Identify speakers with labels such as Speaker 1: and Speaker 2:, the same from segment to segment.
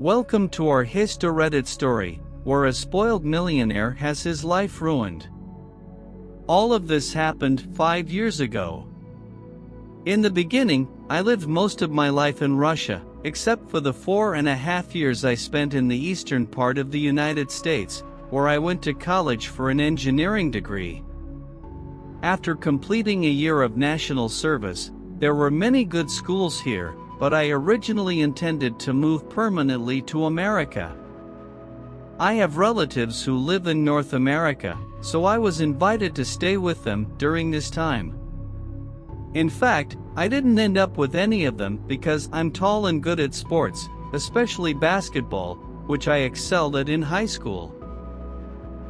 Speaker 1: Welcome to our HistoReddit story, where a spoiled millionaire has his life ruined. All of this happened 5 years ago. In the beginning, I lived most of my life in Russia, except for the 4.5 years I spent in the eastern part of the United States, where I went to college for an engineering degree. After completing a year of national service, there were many good schools here, but I originally intended to move permanently to America. I have relatives who live in North America, so I was invited to stay with them during this time. In fact, I didn't end up with any of them because I'm tall and good at sports, especially basketball, which I excelled at in high school.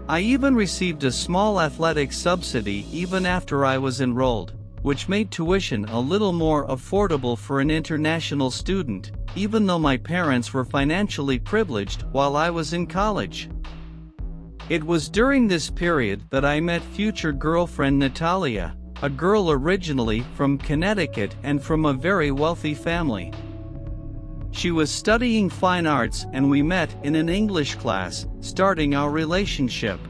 Speaker 1: I even received a small athletic subsidy even after I was enrolled, which made tuition a little more affordable for an international student, even though my parents were financially privileged while I was in college. It was during this period that I met future girlfriend Natalia, a girl originally from Connecticut and from a very wealthy family. She was studying fine arts and we met in an English class, starting our relationship.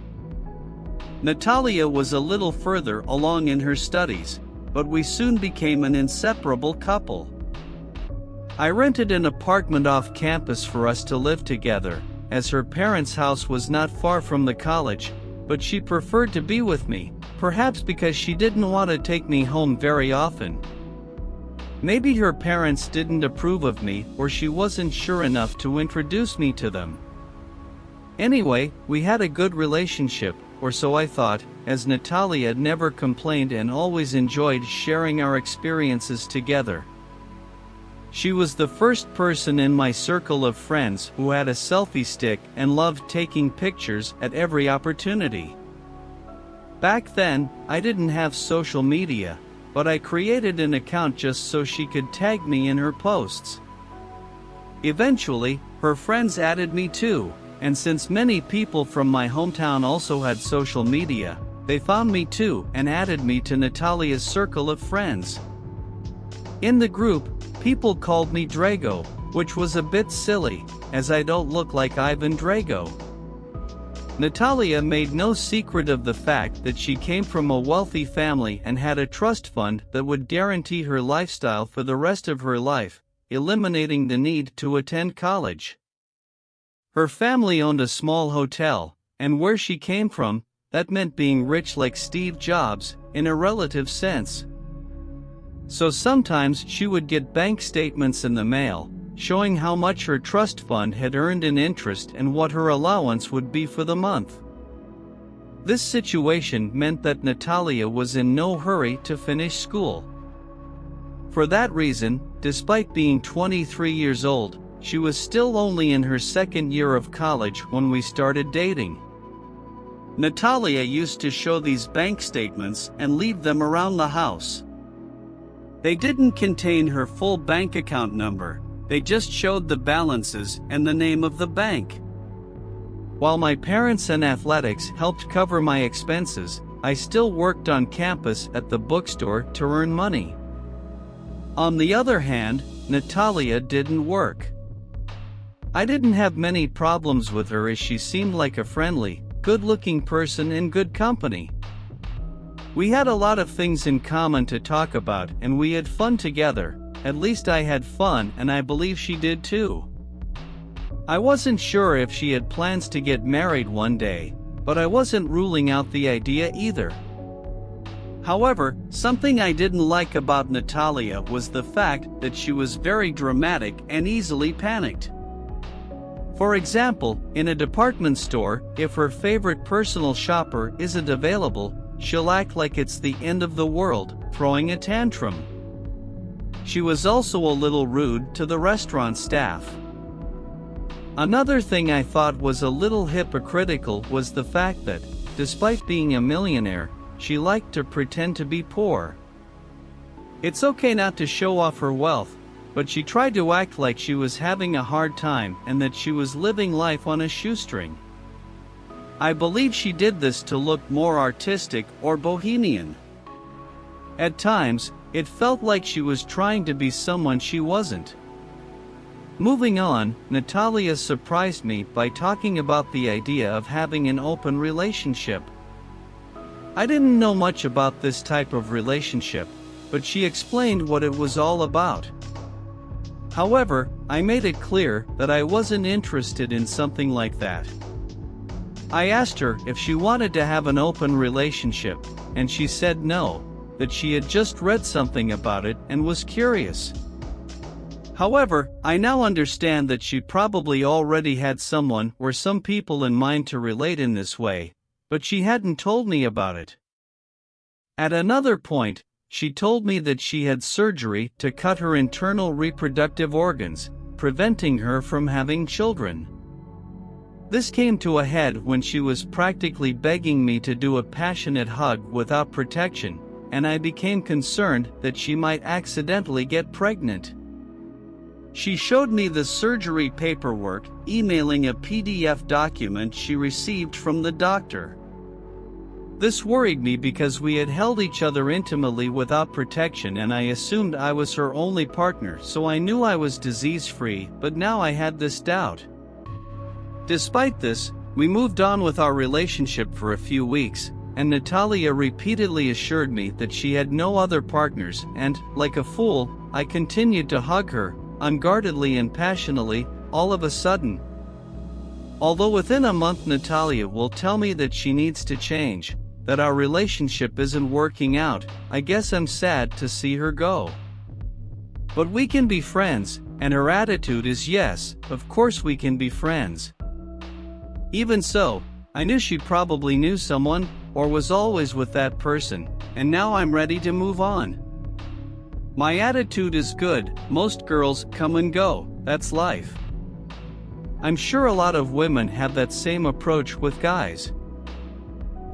Speaker 1: Natalia was a little further along in her studies, but we soon became an inseparable couple. I rented an apartment off campus for us to live together, as her parents' house was not far from the college, but she preferred to be with me, perhaps because she didn't want to take me home very often. Maybe her parents didn't approve of me or she wasn't sure enough to introduce me to them. Anyway, we had a good relationship, or so I thought, as Natalia never complained and always enjoyed sharing our experiences together. She was the first person in my circle of friends who had a selfie stick and loved taking pictures at every opportunity. Back then, I didn't have social media, but I created an account just so she could tag me in her posts. Eventually, her friends added me too, and since many people from my hometown also had social media, they found me too and added me to Natalia's circle of friends. In the group, people called me Drago, which was a bit silly, as I don't look like Ivan Drago. Natalia made no secret of the fact that she came from a wealthy family and had a trust fund that would guarantee her lifestyle for the rest of her life, eliminating the need to attend college. Her family owned a small hotel, and where she came from, that meant being rich like Steve Jobs, in a relative sense. So sometimes she would get bank statements in the mail, showing how much her trust fund had earned in interest and what her allowance would be for the month. This situation meant that Natalia was in no hurry to finish school. For that reason, despite being 23 years old, she was still only in her second year of college when we started dating. Natalia used to show these bank statements and leave them around the house. They didn't contain her full bank account number, they just showed the balances and the name of the bank. While my parents and athletics helped cover my expenses, I still worked on campus at the bookstore to earn money. On the other hand, Natalia didn't work. I didn't have many problems with her as she seemed like a friendly, good-looking person in good company. We had a lot of things in common to talk about and we had fun together, at least I had fun and I believe she did too. I wasn't sure if she had plans to get married one day, but I wasn't ruling out the idea either. However, something I didn't like about Natalia was the fact that she was very dramatic and easily panicked. For example, in a department store, if her favorite personal shopper isn't available, she'll act like it's the end of the world, throwing a tantrum. She was also a little rude to the restaurant staff. Another thing I thought was a little hypocritical was the fact that, despite being a millionaire, she liked to pretend to be poor. It's okay not to show off her wealth, but she tried to act like she was having a hard time and that she was living life on a shoestring. I believe she did this to look more artistic or bohemian. At times, it felt like she was trying to be someone she wasn't. Moving on, Natalia surprised me by talking about the idea of having an open relationship. I didn't know much about this type of relationship, but she explained what it was all about. However, I made it clear that I wasn't interested in something like that. I asked her if she wanted to have an open relationship, and she said no, that she had just read something about it and was curious. However, I now understand that she probably already had someone or some people in mind to relate in this way, but she hadn't told me about it. At another point, she told me that she had surgery to cut her internal reproductive organs, preventing her from having children. This came to a head when she was practically begging me to do a passionate hug without protection, and I became concerned that she might accidentally get pregnant. She showed me the surgery paperwork, emailing a PDF document she received from the doctor. This worried me because we had held each other intimately without protection, and I assumed I was her only partner, so I knew I was disease-free, but now I had this doubt. Despite this, we moved on with our relationship for a few weeks, and Natalia repeatedly assured me that she had no other partners, and, like a fool, I continued to hug her, unguardedly and passionately, all of a sudden. Although within a month Natalia will tell me that she needs to change, that our relationship isn't working out, I guess I'm sad to see her go. But we can be friends, and her attitude is yes, of course we can be friends. Even so, I knew she probably knew someone, or was always with that person, and now I'm ready to move on. My attitude is good, most girls come and go, that's life. I'm sure a lot of women have that same approach with guys.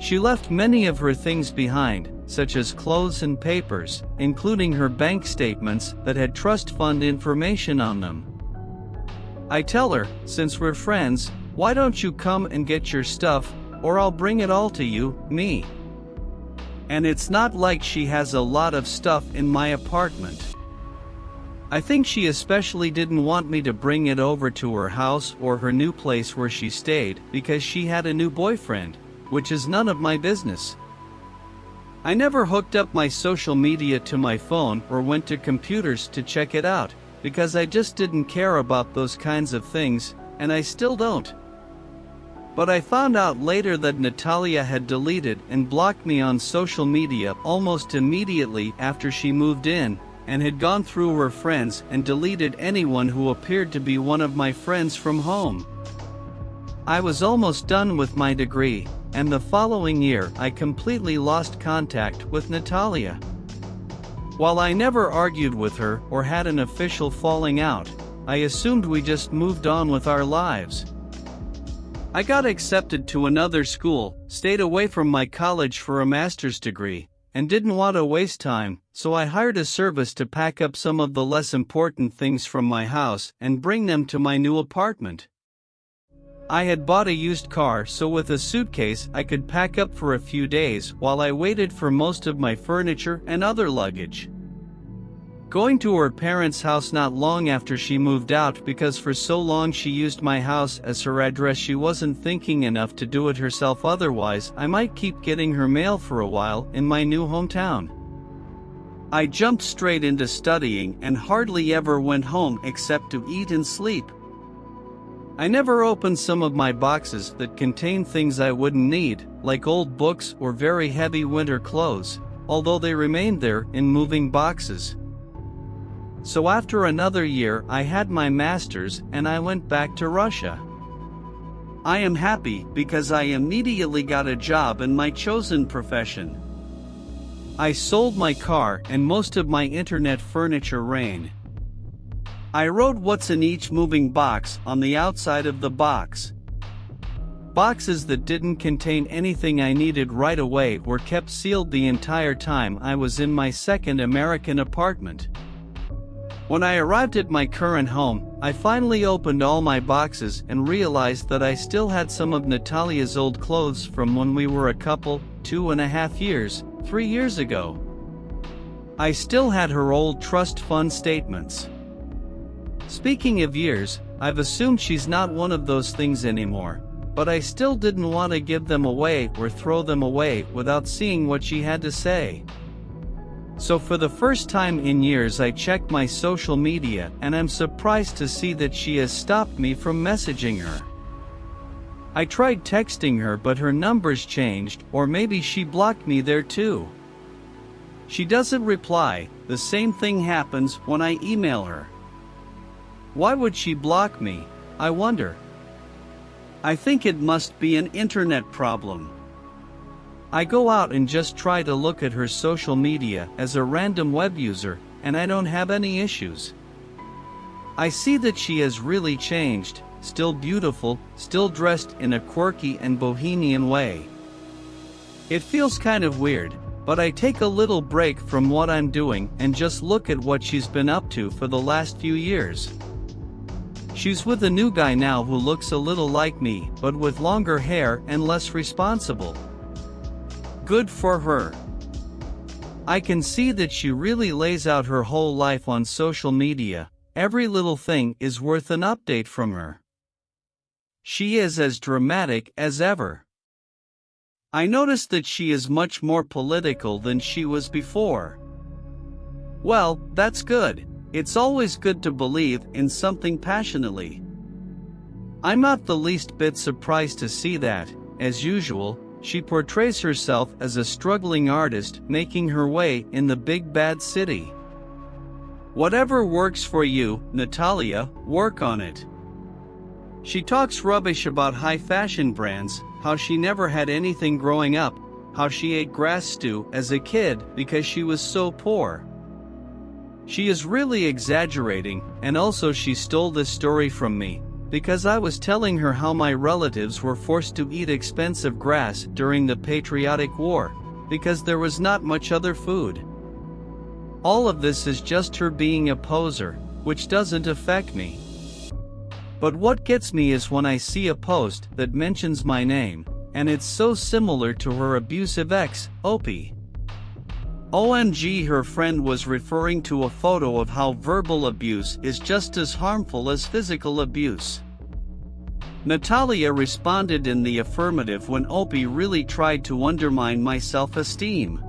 Speaker 1: She left many of her things behind, such as clothes and papers, including her bank statements that had trust fund information on them. I tell her, since we're friends, why don't you come and get your stuff, or I'll bring it all to you, me. And it's not like she has a lot of stuff in my apartment. I think she especially didn't want me to bring it over to her house or her new place where she stayed because she had a new boyfriend, which is none of my business. I never hooked up my social media to my phone or went to computers to check it out, because I just didn't care about those kinds of things, and I still don't. But I found out later that Natalia had deleted and blocked me on social media almost immediately after she moved in, and had gone through her friends and deleted anyone who appeared to be one of my friends from home. I was almost done with my degree, and the following year I completely lost contact with Natalia. While I never argued with her or had an official falling out, I assumed we just moved on with our lives. I got accepted to another school, stayed away from my college for a master's degree, and didn't want to waste time, so I hired a service to pack up some of the less important things from my house and bring them to my new apartment. I had bought a used car, so with a suitcase I could pack up for a few days while I waited for most of my furniture and other luggage. Going to her parents' house not long after she moved out, because for so long she used my house as her address, she wasn't thinking enough to do it herself, otherwise I might keep getting her mail for a while in my new hometown. I jumped straight into studying and hardly ever went home except to eat and sleep. I never opened some of my boxes that contained things I wouldn't need, like old books or very heavy winter clothes, although they remained there in moving boxes. So after another year I had my master's and I went back to Russia. I am happy because I immediately got a job in my chosen profession. I sold my car and most of my internet furniture ran. I wrote what's in each moving box on the outside of the box. Boxes that didn't contain anything I needed right away were kept sealed the entire time I was in my second American apartment. When I arrived at my current home, I finally opened all my boxes and realized that I still had some of Natalia's old clothes from when we were a couple, 2.5 years, 3 years ago. I still had her old trust fund statements. Speaking of years, I've assumed she's not one of those things anymore, but I still didn't want to give them away or throw them away without seeing what she had to say. So for the first time in years I checked my social media and I'm surprised to see that she has stopped me from messaging her. I tried texting her but her numbers changed, or maybe she blocked me there too. She doesn't reply. The same thing happens when I email her. Why would she block me, I wonder? I think it must be an internet problem. I go out and just try to look at her social media as a random web user, and I don't have any issues. I see that she has really changed, still beautiful, still dressed in a quirky and bohemian way. It feels kind of weird, but I take a little break from what I'm doing and just look at what she's been up to for the last few years. She's with a new guy now who looks a little like me, but with longer hair and less responsible. Good for her. I can see that she really lays out her whole life on social media. Every little thing is worth an update from her. She is as dramatic as ever. I noticed that she is much more political than she was before. Well, that's good. It's always good to believe in something passionately. I'm not the least bit surprised to see that, as usual, she portrays herself as a struggling artist making her way in the big bad city. Whatever works for you, Natalia, work on it. She talks rubbish about high fashion brands, how she never had anything growing up, how she ate grass stew as a kid because she was so poor. She is really exaggerating, and also she stole this story from me, because I was telling her how my relatives were forced to eat expensive grass during the Patriotic War, because there was not much other food. All of this is just her being a poser, which doesn't affect me. But what gets me is when I see a post that mentions my name, and it's so similar to her abusive ex, Opie. OMG, her friend was referring to a photo of how verbal abuse is just as harmful as physical abuse. Natalia responded in the affirmative when Opie really tried to undermine my self-esteem.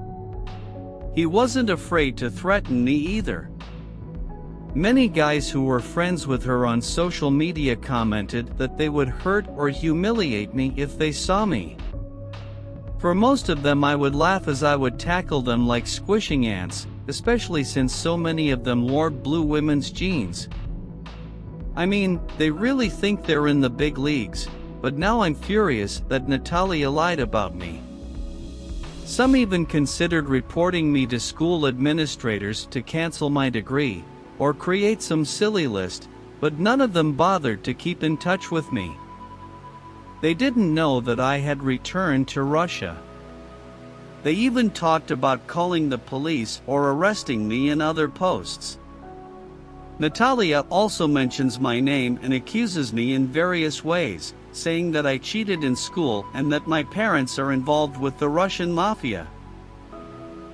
Speaker 1: He wasn't afraid to threaten me either. Many guys who were friends with her on social media commented that they would hurt or humiliate me if they saw me. For most of them I would laugh as I would tackle them like squishing ants, especially since so many of them wore blue women's jeans. I mean, they really think they're in the big leagues, but now I'm furious that Natalia lied about me. Some even considered reporting me to school administrators to cancel my degree, or create some silly list, but none of them bothered to keep in touch with me. They didn't know that I had returned to Russia. They even talked about calling the police or arresting me in other posts. Natalia also mentions my name and accuses me in various ways, saying that I cheated in school and that my parents are involved with the Russian mafia.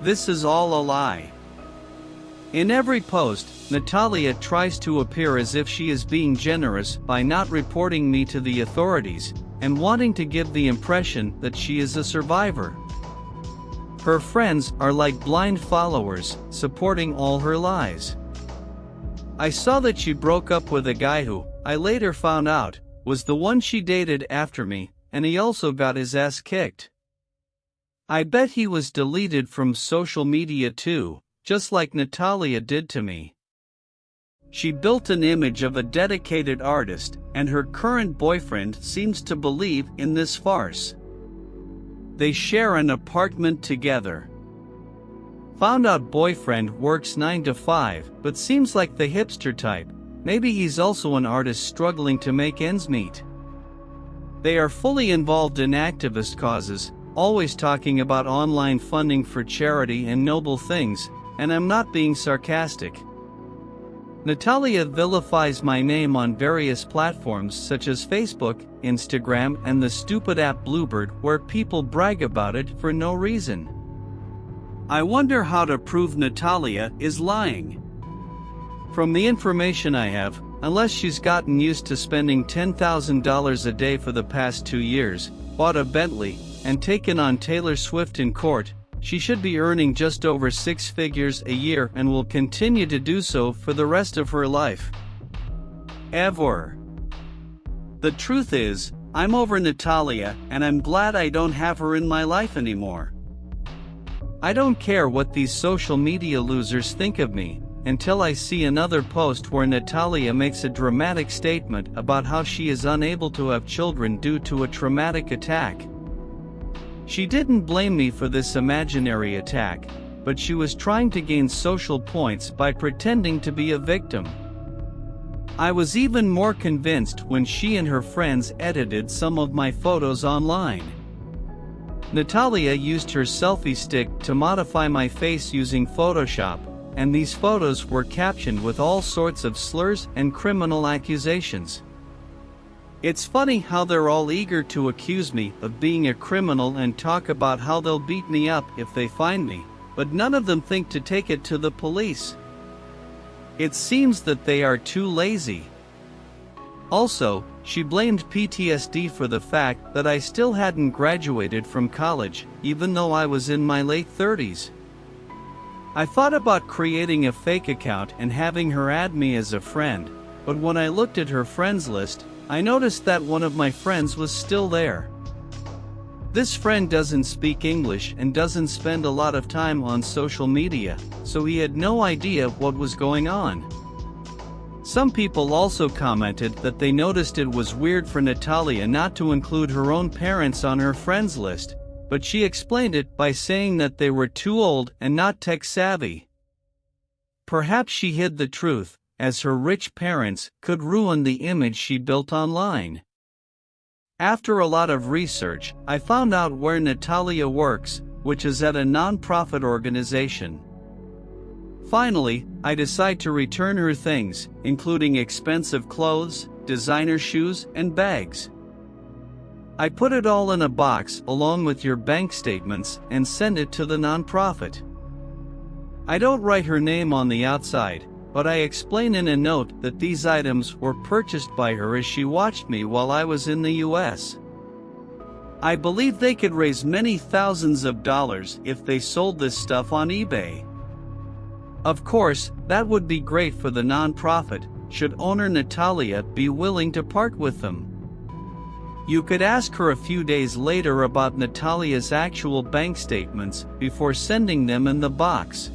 Speaker 1: This is all a lie. In every post, Natalia tries to appear as if she is being generous by not reporting me to the authorities, and wanting to give the impression that she is a survivor. Her friends are like blind followers, supporting all her lies. I saw that she broke up with a guy who, I later found out, was the one she dated after me, and he also got his ass kicked. I bet he was deleted from social media too, just like Natalia did to me. She built an image of a dedicated artist, and her current boyfriend seems to believe in this farce. They share an apartment together. Found out boyfriend works 9 to 5, but seems like the hipster type. Maybe he's also an artist struggling to make ends meet. They are fully involved in activist causes, always talking about online funding for charity and noble things, and I'm not being sarcastic. Natalia vilifies my name on various platforms such as Facebook, Instagram, and the stupid app Bluebird, where people brag about it for no reason. I wonder how to prove Natalia is lying. From the information I have, unless she's gotten used to spending $10,000 a day for the past 2 years, bought a Bentley, and taken on Taylor Swift in court. She should be earning just over 6 figures a year and will continue to do so for the rest of her life. Ever. The truth is, I'm over Natalia and I'm glad I don't have her in my life anymore. I don't care what these social media losers think of me, until I see another post where Natalia makes a dramatic statement about how she is unable to have children due to a traumatic attack. She didn't blame me for this imaginary attack, but she was trying to gain social points by pretending to be a victim. I was even more convinced when she and her friends edited some of my photos online. Natalia used her selfie stick to modify my face using Photoshop, and these photos were captioned with all sorts of slurs and criminal accusations. It's funny how they're all eager to accuse me of being a criminal and talk about how they'll beat me up if they find me, but none of them think to take it to the police. It seems that they are too lazy. Also, she blamed PTSD for the fact that I still hadn't graduated from college, even though I was in my late 30s. I thought about creating a fake account and having her add me as a friend, but when I looked at her friends list, I noticed that one of my friends was still there. This friend doesn't speak English and doesn't spend a lot of time on social media, so he had no idea what was going on. Some people also commented that they noticed it was weird for Natalia not to include her own parents on her friends list, but she explained it by saying that they were too old and not tech savvy. Perhaps she hid the truth, as her rich parents could ruin the image she built online. After a lot of research, I found out where Natalia works, which is at a non-profit organization. Finally, I decide to return her things, including expensive clothes, designer shoes, and bags. I put it all in a box along with your bank statements and send it to the non-profit. I don't write her name on the outside, but I explain in a note that these items were purchased by her as she watched me while I was in the US. I believe they could raise many thousands of dollars if they sold this stuff on eBay. Of course, that would be great for the non-profit, should owner Natalia be willing to part with them. You could ask her a few days later about Natalia's actual bank statements before sending them in the box.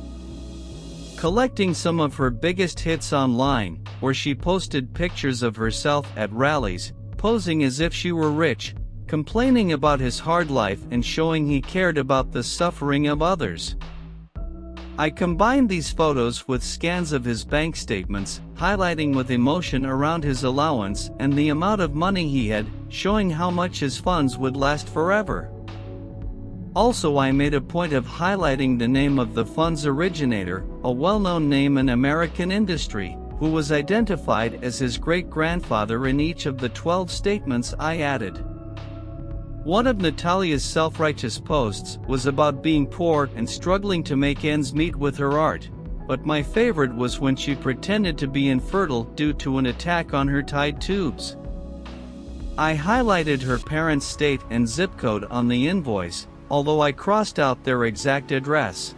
Speaker 1: Collecting some of her biggest hits online, where she posted pictures of herself at rallies, posing as if she were rich, complaining about his hard life and showing he cared about the suffering of others. I combined these photos with scans of his bank statements, highlighting with emotion around his allowance and the amount of money he had, showing how much his funds would last forever. Also, I made a point of highlighting the name of the fund's originator, a well-known name in American industry, who was identified as his great-grandfather in each of the 12 statements I added. One of Natalia's self-righteous posts was about being poor and struggling to make ends meet with her art, but my favorite was when she pretended to be infertile due to an attack on her tied tubes. I highlighted her parents' state and zip code on the invoice, although I crossed out their exact address.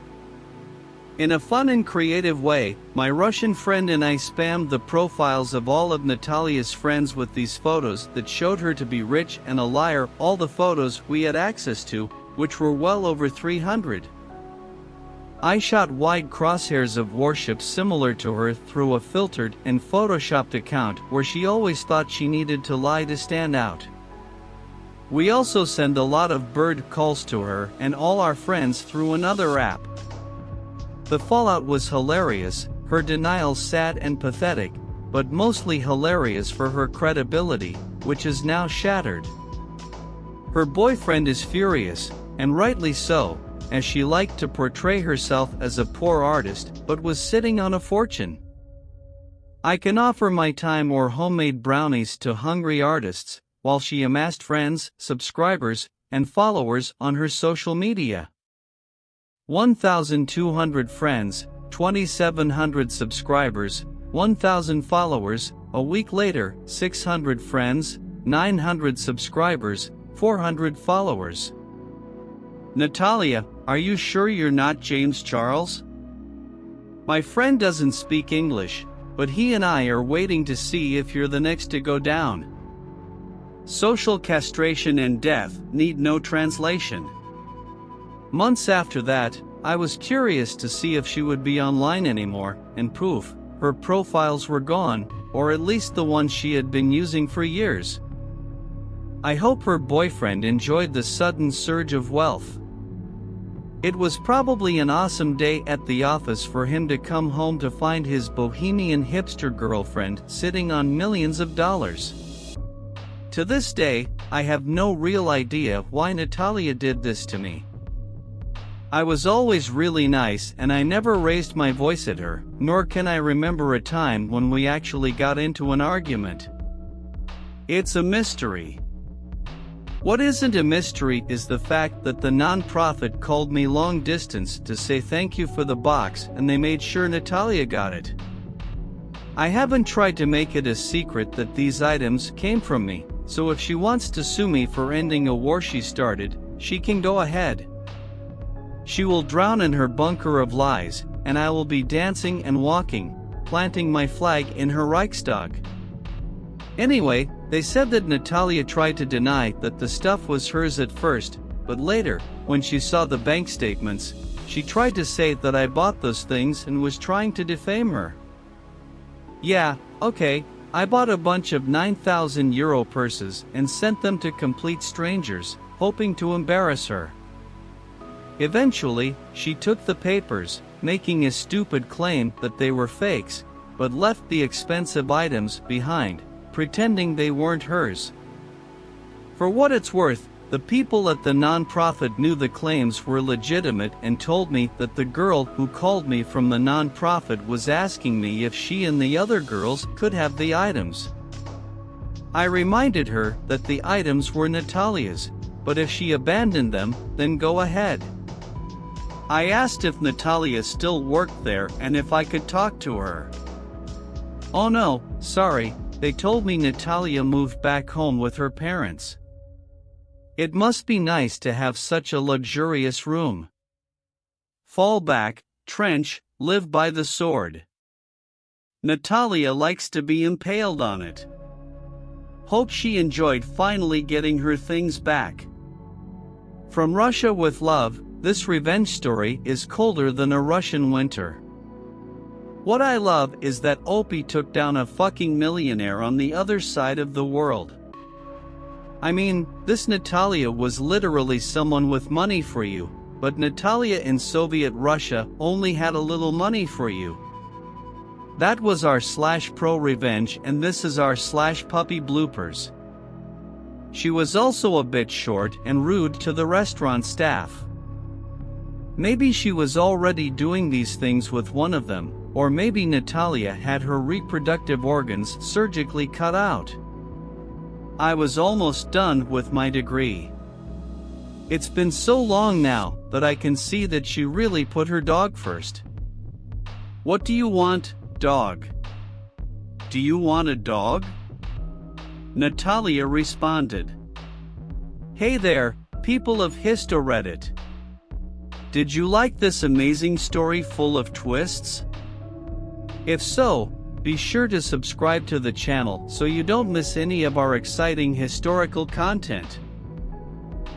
Speaker 1: In a fun and creative way, my Russian friend and I spammed the profiles of all of Natalia's friends with these photos that showed her to be rich and a liar, all the photos we had access to, which were well over 300. I shot wide crosshairs of worship similar to her through a filtered and photoshopped account where she always thought she needed to lie to stand out. We also send a lot of bird calls to her and all our friends through another app. The fallout was hilarious, her denial sad and pathetic, but mostly hilarious for her credibility, which is now shattered. Her boyfriend is furious, and rightly so, as she liked to portray herself as a poor artist but was sitting on a fortune. I can offer my time or homemade brownies to hungry artists, while she amassed friends, subscribers, and followers on her social media. 1,200 friends, 2,700 subscribers, 1,000 followers, A week later, 600 friends, 900 subscribers, 400 followers. Natalia, are you sure you're not James Charles? My friend doesn't speak English, but he and I are waiting to see if you're the next to go down. Social castration and death need no translation. Months after that, I was curious to see if she would be online anymore, and poof, her profiles were gone, or at least the ones she had been using for years. I hope her boyfriend enjoyed the sudden surge of wealth. It was probably an awesome day at the office for him to come home to find his bohemian hipster girlfriend sitting on millions of dollars. To this day, I have no real idea why Natalia did this to me. I was always really nice and I never raised my voice at her, nor can I remember a time when we actually got into an argument. It's a mystery. What isn't a mystery is the fact that the non-profit called me long distance to say thank you for the box and they made sure Natalia got it. I haven't tried to make it a secret that these items came from me, so if she wants to sue me for ending a war she started, she can go ahead. She will drown in her bunker of lies, and I will be dancing and walking, planting my flag in her Reichstag. Anyway, they said that Natalia tried to deny that the stuff was hers at first, but later, when she saw the bank statements, she tried to say that I bought those things and was trying to defame her. Yeah, okay, I bought a bunch of 9,000 euro purses and sent them to complete strangers, hoping to embarrass her. Eventually, she took the papers, making a stupid claim that they were fakes, but left the expensive items behind, pretending they weren't hers. For what it's worth, the people at the non-profit knew the claims were legitimate and told me that the girl who called me from the non-profit was asking me if she and the other girls could have the items. I reminded her that the items were Natalia's, but if she abandoned them, then go ahead. I asked if Natalia still worked there and if I could talk to her. Oh no, sorry, they told me Natalia moved back home with her parents. It must be nice to have such a luxurious room. Fall back, trench, live by the sword. Natalia likes to be impaled on it. Hope she enjoyed finally getting her things back. From Russia with love, this revenge story is colder than a Russian winter. What I love is that Opie took down a fucking millionaire on the other side of the world. I mean, this Natalia was literally someone with money for you, but Natalia in Soviet Russia only had a little money for you. That was our /Prorevenge and this is our /puppy bloopers. She was also a bit short and rude to the restaurant staff. Maybe she was already doing these things with one of them, or maybe Natalia had her reproductive organs surgically cut out. I was almost done with my degree. It's been so long now that I can see that she really put her dog first. What do you want, dog? Do you want a dog? Natalia responded. Hey there, people of HistoReddit. Did you like this amazing story full of twists? If so, be sure to subscribe to the channel so you don't miss any of our exciting historical content.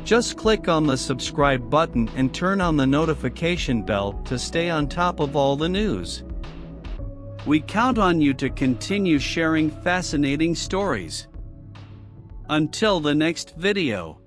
Speaker 1: Just click on the subscribe button and turn on the notification bell to stay on top of all the news. We count on you to continue sharing fascinating stories. Until the next video.